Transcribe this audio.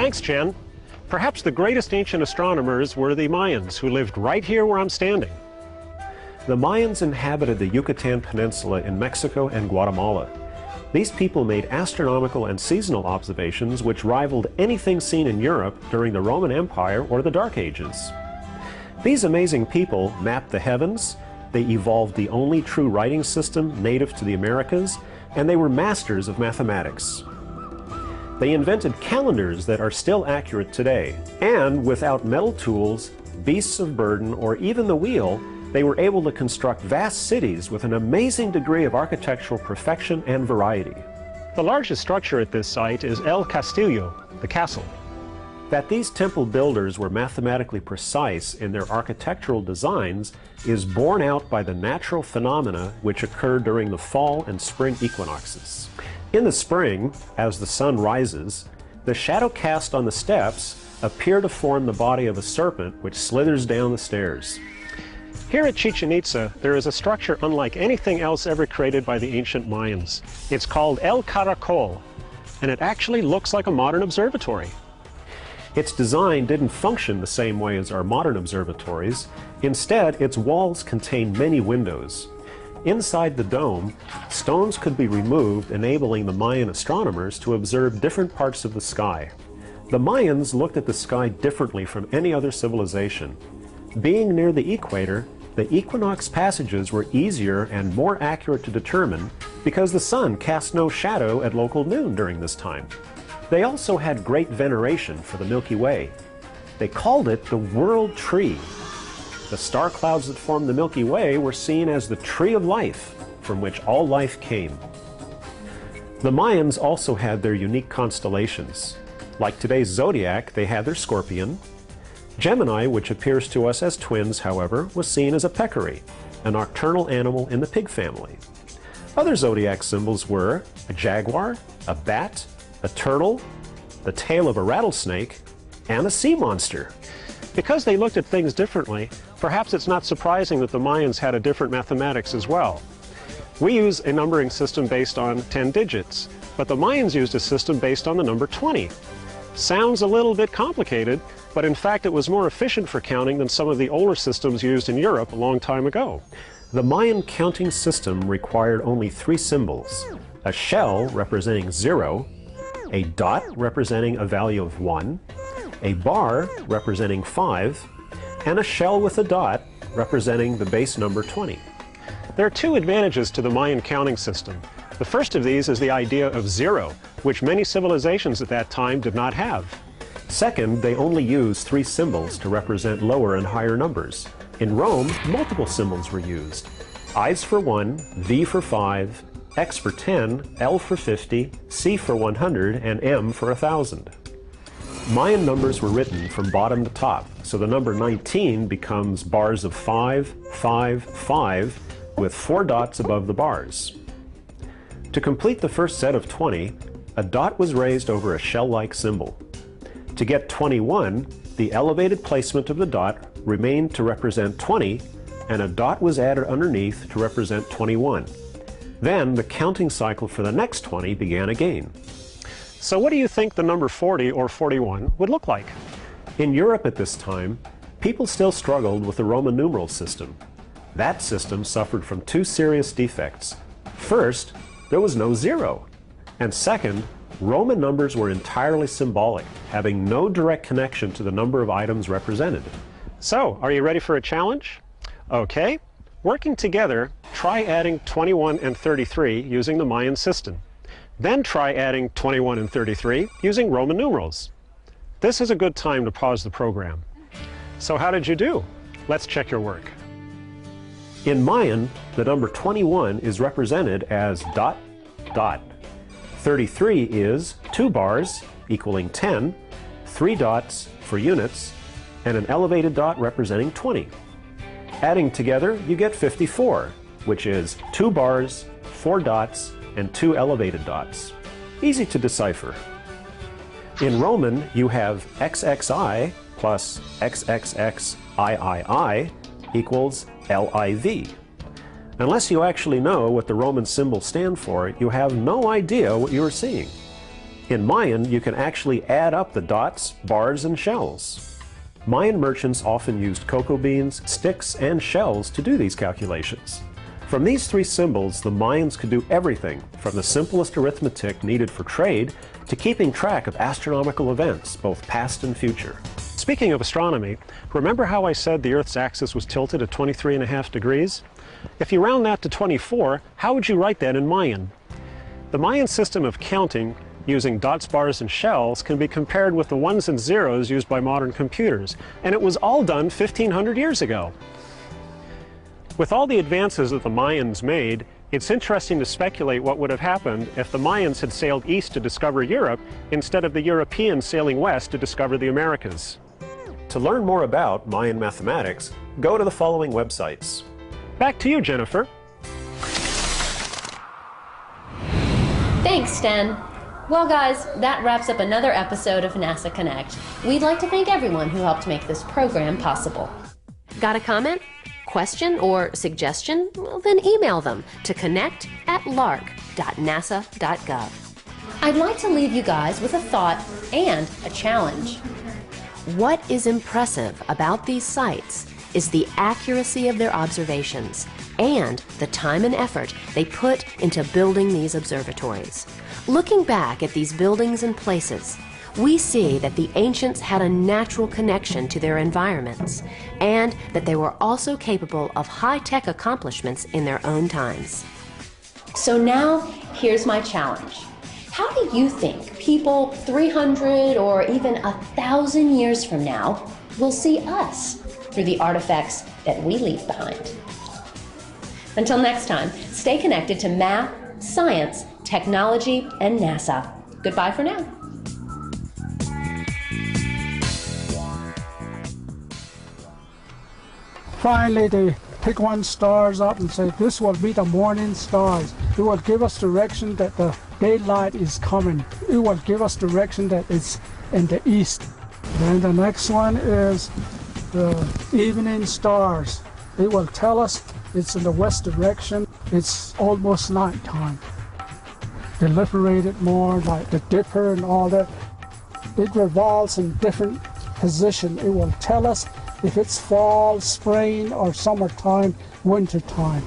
Thanks, Jen. Perhaps the greatest ancient astronomers were the Mayans, who lived right here where I'm standing. The Mayans inhabited the Yucatan Peninsula in Mexico and Guatemala. These people made astronomical and seasonal observations which rivaled anything seen in Europe during the Roman Empire or the Dark Ages. These amazing people mapped the heavens, they evolved the only true writing system native to the Americas, and they were masters of mathematics. They invented calendars that are still accurate today, and without metal tools, beasts of burden, or even the wheel, they were able to construct vast cities with an amazing degree of architectural perfection and variety. The largest structure at this site is El Castillo, the castle. That these temple builders were mathematically precise in their architectural designs is borne out by the natural phenomena which occur during the fall and spring equinoxes. In the spring, as the sun rises, the shadow cast on the steps appear to form the body of a serpent which slithers down the stairs. Here at Chichen Itza, there is a structure unlike anything else ever created by the ancient Mayans. It's called El Caracol, and it actually looks like a modern observatory. Its design didn't function the same way as our modern observatories. Instead, its walls contained many windows. Inside the dome, stones could be removed, enabling the Mayan astronomers to observe different parts of the sky. The Mayans looked at the sky differently from any other civilization. Being near the equator, the equinox passages were easier and more accurate to determine because the sun cast no shadow at local noon during this time. They also had great veneration for the Milky Way. They called it the World Tree. The star clouds that formed the Milky Way were seen as the tree of life, from which all life came. The Mayans also had their unique constellations. Like today's zodiac, they had their scorpion. Gemini, which appears to us as twins, however, was seen as a peccary, a nocturnal animal in the pig family. Other zodiac symbols were a jaguar, a bat, a turtle, the tail of a rattlesnake, and a sea monster. Because they looked at things differently, perhaps it's not surprising that the Mayans had a different mathematics as well. We use a numbering system based on 10 digits, but the Mayans used a system based on the number 20. Sounds a little bit complicated, but in fact it was more efficient for counting than some of the older systems used in Europe a long time ago. The Mayan counting system required only 3 symbols: a shell representing 0, a dot representing a value of 1, a bar representing 5, and a shell with a dot representing the base number 20. There are 2 advantages to the Mayan counting system. The first of these is the idea of 0, which many civilizations at that time did not have. Second, they only used 3 symbols to represent lower and higher numbers. In Rome, multiple symbols were used: I's for 1, V for 5, X for 10, L for 50, C for 100, and M for 1,000. Mayan numbers were written from bottom to top, so the number 19 becomes bars of 5, 5, 5, with 4 dots above the bars. To complete the first set of 20, a dot was raised over a shell-like symbol. To get 21, the elevated placement of the dot remained to represent 20, and a dot was added underneath to represent 21. Then the counting cycle for the next 20 began again. So what do you think the number 40 or 41 would look like? In Europe at this time, people still struggled with the Roman numeral system. That system suffered from 2 serious defects. First, there was no 0. And second, Roman numbers were entirely symbolic, having no direct connection to the number of items represented. So, are you ready for a challenge? Okay. Working together, try adding 21 and 33 using the Mayan system. Then try adding 21 and 33 using Roman numerals. This is a good time to pause the program. So how did you do? Let's check your work. In Mayan, the number 21 is represented as dot, dot. 33 is 2 bars equaling 10, 3 dots for units, and an elevated dot representing 20. Adding together, you get 54, which is 2 bars, 4 dots, and 2 elevated dots. Easy to decipher. In Roman, you have XXI plus XXXIII equals LIV. Unless you actually know what the Roman symbols stand for, you have no idea what you are seeing. In Mayan, you can actually add up the dots, bars, and shells. Mayan merchants often used cocoa beans, sticks, and shells to do these calculations. From these three symbols, the Mayans could do everything from the simplest arithmetic needed for trade to keeping track of astronomical events, both past and future. Speaking of astronomy, remember how I said the Earth's axis was tilted at 23.5 degrees? If you round that to 24, how would you write that in Mayan? The Mayan system of counting using dots, bars, and shells can be compared with the ones and zeros used by modern computers, and it was all done 1,500 years ago. With all the advances that the Mayans made, it's interesting to speculate what would have happened if the Mayans had sailed east to discover Europe instead of the Europeans sailing west to discover the Americas. To learn more about Mayan mathematics, go to the following websites. Back to you, Jennifer. Thanks, Stan. Well, guys, that wraps up another episode of NASA Connect. We'd like to thank everyone who helped make this program possible. Got a comment, question, or suggestion? Well, then email them to connect@larc.nasa.gov. I'd like to leave you guys with a thought and a challenge. What is impressive about these sites is the accuracy of their observations and the time and effort they put into building these observatories. Looking back at these buildings and places, we see that the ancients had a natural connection to their environments and that they were also capable of high-tech accomplishments in their own times. So now, here's my challenge. How do you think people 300 or even 1,000 years from now will see us through the artifacts that we leave behind? Until next time, stay connected to math, science, technology, and NASA. Goodbye for now. Finally, they pick one stars up and say, this will be the morning stars. It will give us direction that the daylight is coming. It will give us direction that it's in the east. Then the next one is the evening stars. It will tell us it's in the west direction. It's almost nighttime. They liberate it more, like the Dipper and all that. It revolves in different position. It will tell us if it's fall, spring, or summertime, wintertime.